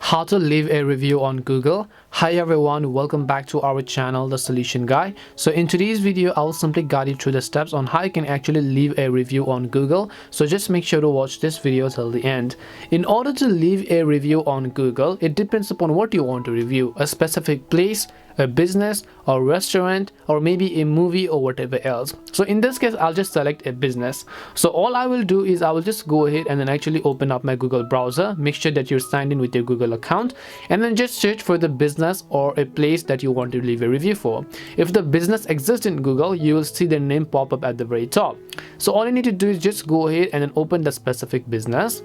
How to leave a review on Google. Hi everyone, welcome back to our channel, The Solution Guy. So in today's video, I will simply guide you through the steps on how you can actually leave a review on Google. So just make sure to watch this video till the end. In order to leave a review on Google, it depends upon what you want to review, a specific place, a business or restaurant, or maybe a movie or whatever else. So in this case, I'll just select a business. So all I will do is I will just go ahead and then actually open up my Google browser. Make sure that you're signed in with your Google account, and then just search for the business or a place that you want to leave a review for. If the business exists in Google, you will see their name pop up at the very top. So all you need to do is just go ahead and then open the specific business,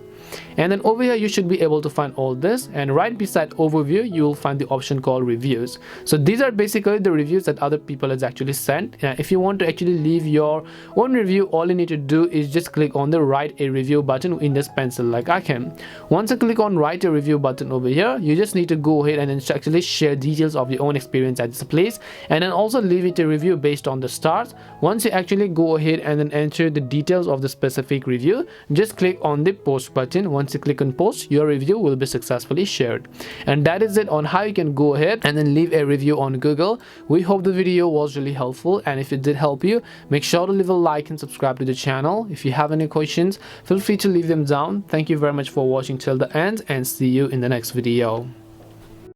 and then over here you should be able to find all this, and right beside overview you will find the option called reviews. So these are basically the reviews that other people has actually sent. If you want to actually leave your own review, all you need to do is just click on the write a review button in this pencil like I can. Once you click on write a review button over here, you just need to go ahead and then actually share details of your own experience at this place, and then also leave it a review based on the stars. Once you actually go ahead and then enter the details of the specific review, just click on the post button. Once you click on post, your review will be successfully shared. And that is it on how you can go ahead and then leave a review on Google. We hope the video was really helpful, and if it did help you, make sure to leave a like and subscribe to the channel. If you have any questions, feel free to leave them down. Thank you very much for watching till the end, and see you in the next video.